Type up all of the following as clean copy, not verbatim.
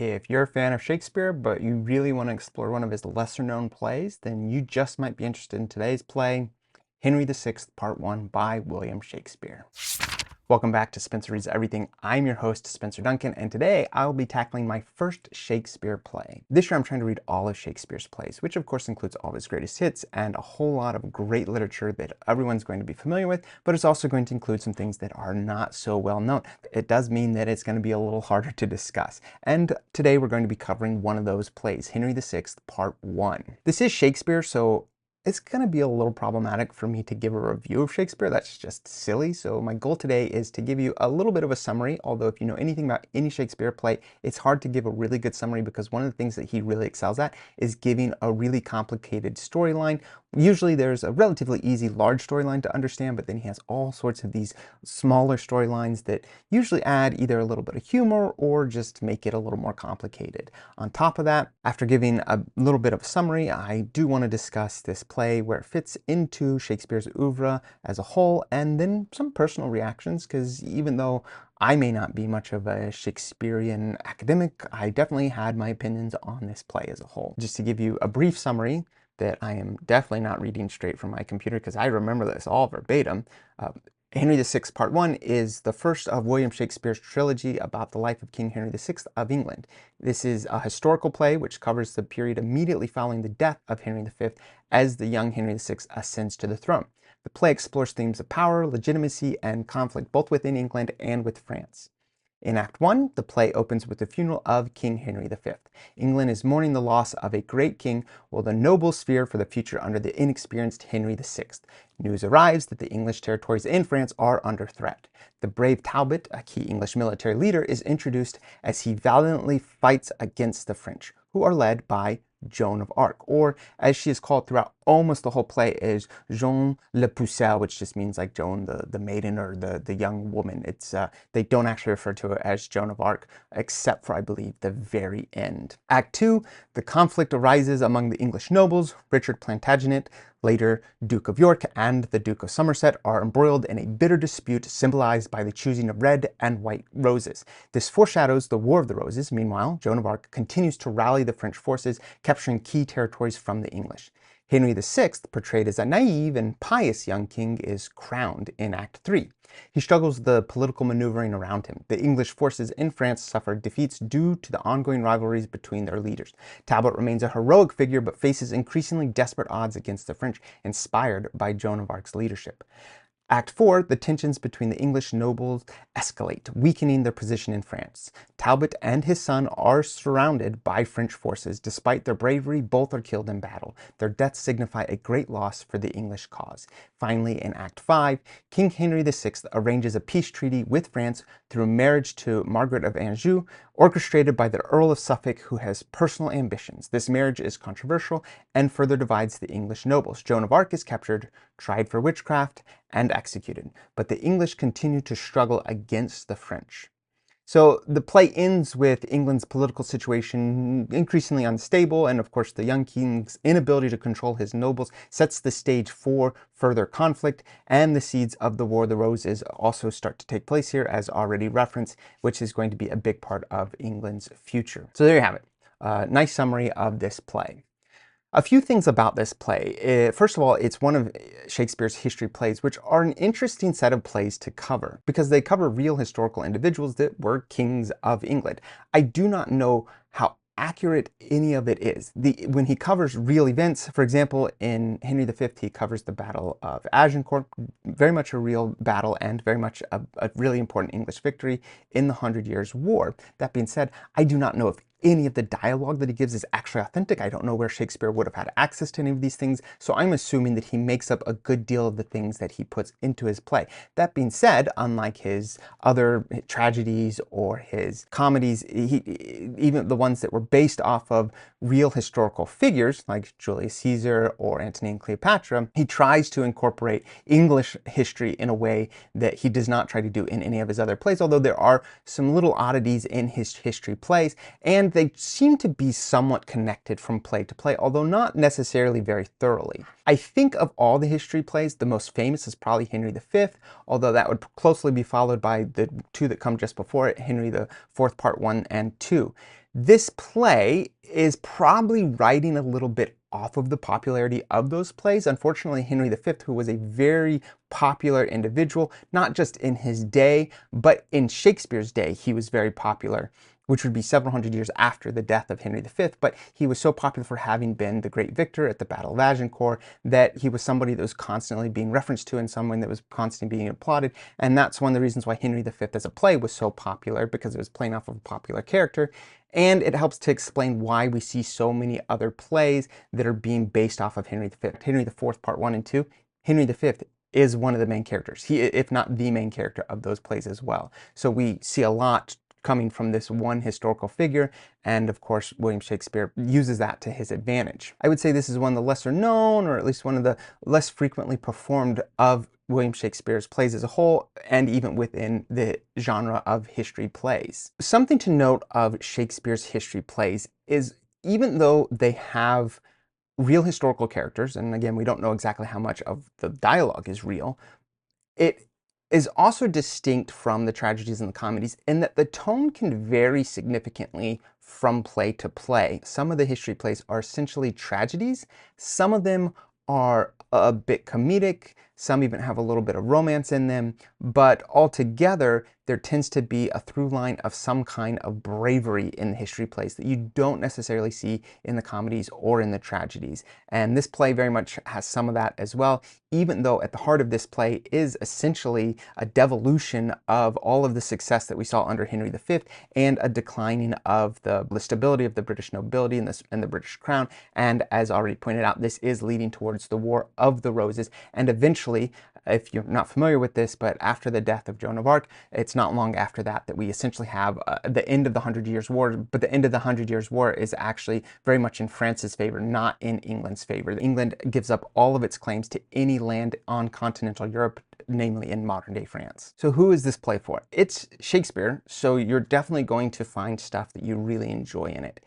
If you're a fan of Shakespeare, but you really want to explore one of his lesser known plays, then you just might be interested in today's play, Henry VI, Part 1 by William Shakespeare. Welcome back to Spencer Reads Everything. I'm your host, Spencer Duncan, and today I'll be tackling my first Shakespeare play. This year I'm trying to read all of Shakespeare's plays, which of course includes all of his greatest hits and a whole lot of great literature that everyone's going to be familiar with, but it's also going to include some things that are not so well known. It does mean that it's going to be a little harder to discuss. And today we're going to be covering one of those plays, Henry VI, Part 1. This is Shakespeare, so it's going to be a little problematic for me to give a review of Shakespeare. That's just silly. So my goal today is to give you a little bit of a summary, although if you know anything about any Shakespeare play, it's hard to give a really good summary because one of the things that he really excels at is giving a really complicated storyline. Usually there's a relatively easy large storyline to understand, but then he has all sorts of these smaller storylines that usually add either a little bit of humor or just make it a little more complicated. On top of that, after giving a little bit of a summary, I do want to discuss this play, where it fits into Shakespeare's oeuvre as a whole, and then some personal reactions, because even though I may not be much of a Shakespearean academic, I definitely had my opinions on this play as a whole. Just to give you a brief summary, that I am definitely not reading straight from my computer because I remember this all verbatim. Henry VI Part 1 is the first of William Shakespeare's trilogy about the life of King Henry VI of England. This is a historical play which covers the period immediately following the death of Henry V as the young Henry VI ascends to the throne. The play explores themes of power, legitimacy, and conflict both within England and with France. In Act 1, the play opens with the funeral of King Henry V. England is mourning the loss of a great king, while the nobles fear for the future under the inexperienced Henry VI. News arrives that the English territories in France are under threat. The brave Talbot, a key English military leader, is introduced as he valiantly fights against the French, who are led by Joan of Arc, or as she is called throughout almost the whole play, is Joan le Pucelle, which just means like Joan the maiden or the young woman. It's they don't actually refer to her as Joan of Arc, except for, I believe, the very end. Act 2, the conflict arises among the English nobles. Richard Plantagenet, later Duke of York, and the Duke of Somerset are embroiled in a bitter dispute symbolized by the choosing of red and white roses. This foreshadows the War of the Roses. Meanwhile, Joan of Arc continues to rally the French forces, capturing key territories from the English. Henry VI, portrayed as a naive and pious young king, is crowned in Act 3. He struggles with the political maneuvering around him. The English forces in France suffer defeats due to the ongoing rivalries between their leaders. Talbot remains a heroic figure but faces increasingly desperate odds against the French, inspired by Joan of Arc's leadership. Act 4, the tensions between the English nobles escalate, weakening their position in France. Talbot and his son are surrounded by French forces. Despite their bravery, both are killed in battle. Their deaths signify a great loss for the English cause. Finally, in Act 5, King Henry VI arranges a peace treaty with France through marriage to Margaret of Anjou, orchestrated by the Earl of Suffolk, who has personal ambitions. This marriage is controversial and further divides the English nobles. Joan of Arc is captured, tried for witchcraft, and executed, but the English continue to struggle against the French. So the play ends with England's political situation increasingly unstable, and of course the young king's inability to control his nobles sets the stage for further conflict, and the seeds of the War of the Roses also start to take place here, as already referenced, which is going to be a big part of England's future. So there you have it. Nice summary of this play. A few things about this play. First of all, it's one of Shakespeare's history plays, which are an interesting set of plays to cover because they cover real historical individuals that were kings of England. I do not know how accurate any of it is. When he covers real events, for example, in Henry V, he covers the Battle of Agincourt, very much a real battle and very much a really important English victory in the 100 Years' War. That being said, I do not know if any of the dialogue that he gives is actually authentic. I don't know where Shakespeare would have had access to any of these things, so I'm assuming that he makes up a good deal of the things that he puts into his play. That being said, unlike his other tragedies or his comedies, even the ones that were based off of real historical figures like Julius Caesar or Antony and Cleopatra, he tries to incorporate English history in a way that he does not try to do in any of his other plays, although there are some little oddities in his history plays, and they seem to be somewhat connected from play to play, although not necessarily very thoroughly. I think of all the history plays, the most famous is probably Henry V, although that would closely be followed by the two that come just before it, Henry IV Part 1 and 2. This play is probably riding a little bit off of the popularity of those plays. Unfortunately, Henry V, who was a very popular individual, not just in his day, but in Shakespeare's day, he was very popular, which would be several hundred years after the death of Henry V. But he was so popular for having been the great victor at the Battle of Agincourt that he was somebody that was constantly being referenced to and someone that was constantly being applauded. And that's one of the reasons why Henry V as a play was so popular, because it was playing off of a popular character. And it helps to explain why we see so many other plays that are being based off of Henry V. Henry IV, Part 1 and 2, Henry V is one of the main characters, if not the main character of those plays as well. So we see a lot coming from this one historical figure, and of course William Shakespeare uses that to his advantage. I would say this is one of the lesser known, or at least one of the less frequently performed of William Shakespeare's plays as a whole, and even within the genre of history plays. Something to note of Shakespeare's history plays is, even though they have real historical characters, and again, we don't know exactly how much of the dialogue is real, it is also distinct from the tragedies and the comedies in that the tone can vary significantly from play to play. Some of the history plays are essentially tragedies. Some of them are a bit comedic. Some even have a little bit of romance in them. But altogether, there tends to be a through line of some kind of bravery in the history plays that you don't necessarily see in the comedies or in the tragedies. And this play very much has some of that as well, even though at the heart of this play is essentially a devolution of all of the success that we saw under Henry V and a declining of the stability of the British nobility and the British crown. And as already pointed out, this is leading towards the War of the Roses. And eventually, if you're not familiar with this, but after the death of Joan of Arc, it's not long after that that we essentially have the end of the 100 Years' War. But the end of the 100 Years' War is actually very much in France's favor, not in England's favor. England gives up all of its claims to any land on continental Europe, namely in modern-day France. So who is this play for? It's Shakespeare, so you're definitely going to find stuff that you really enjoy in it.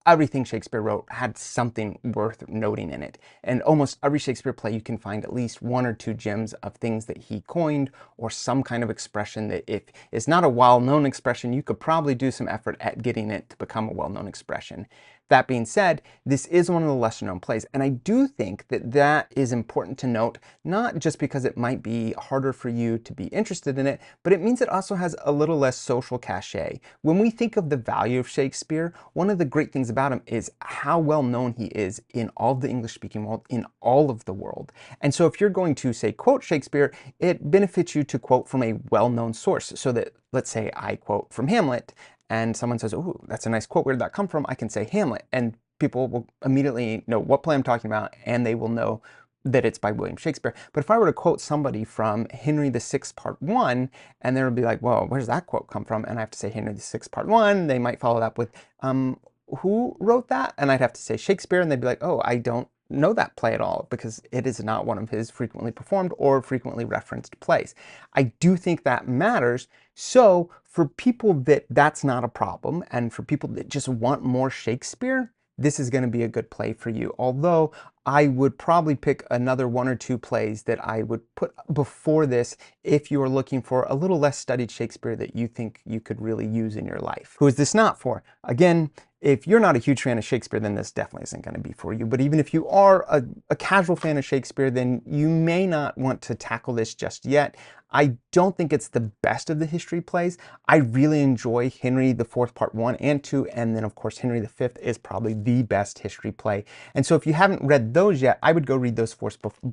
Everything Shakespeare wrote had something worth noting in it. And almost every Shakespeare play you can find at least one or two gems of things that he coined, or some kind of expression that, if it's not a well-known expression, you could probably do some effort at getting it to become a well-known expression. That being said, this is one of the lesser-known plays, and I do think that that is important to note, not just because it might be harder for you to be interested in it, but it means it also has a little less social cachet. When we think of the value of Shakespeare, one of the great things about him is how well known he is in all of the English-speaking world, in all of the world. And so if you're going to, say, quote Shakespeare, it benefits you to quote from a well-known source, so that, let's say I quote from Hamlet, and someone says, "Oh, that's a nice quote, where did that come from?" I can say Hamlet, and people will immediately know what play I'm talking about, and they will know that it's by William Shakespeare. But if I were to quote somebody from Henry VI, Part 1, and they'll be like, "Well, where's that quote come from?" And I have to say Henry VI, Part 1, they might follow it up with, "Who wrote that?" And I'd have to say Shakespeare, and they'd be like, "Oh, I don't know that play at all," because it is not one of his frequently performed or frequently referenced plays. I do think that matters. So for people that that's not a problem, and for people that just want more Shakespeare, this is going to be a good play for you. Although I would probably pick another one or two plays that I would put before this if you are looking for a little less studied Shakespeare that you think you could really use in your life. Who is this not for? Again, if you're not a huge fan of Shakespeare, then this definitely isn't going to be for you. But even if you are a casual fan of Shakespeare, then you may not want to tackle this just yet. I don't think it's the best of the history plays. I really enjoy Henry IV, Part 1 and 2, and then of course Henry V is probably the best history play. And so if you haven't read those yet, I would go read those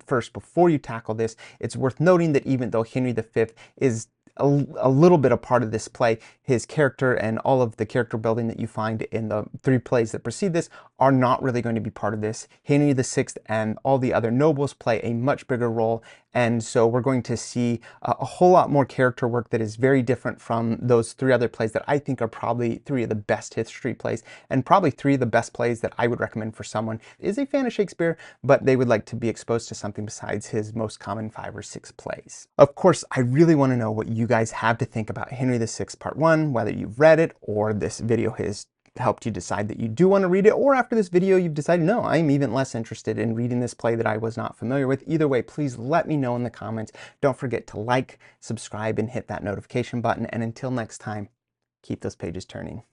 first before you tackle this. It's worth noting that even though Henry V is a little bit a part of this play, his character and all of the character building that you find in the three plays that precede this are not really going to be part of this. Henry VI and all the other nobles play a much bigger role, and so we're going to see a whole lot more character work that is very different from those three other plays that I think are probably three of the best history plays, and probably three of the best plays that I would recommend for someone who is a fan of Shakespeare, but they would like to be exposed to something besides his most common 5 or 6 plays. Of course, I really want to know what you guys have to think about Henry VI, Part 1, whether you've read it or this video has helped you decide that you do want to read it, or after this video you've decided, no, I'm even less interested in reading this play that I was not familiar with. Either way, please let me know in the comments. Don't forget to like, subscribe, and hit that notification button. And until next time, keep those pages turning.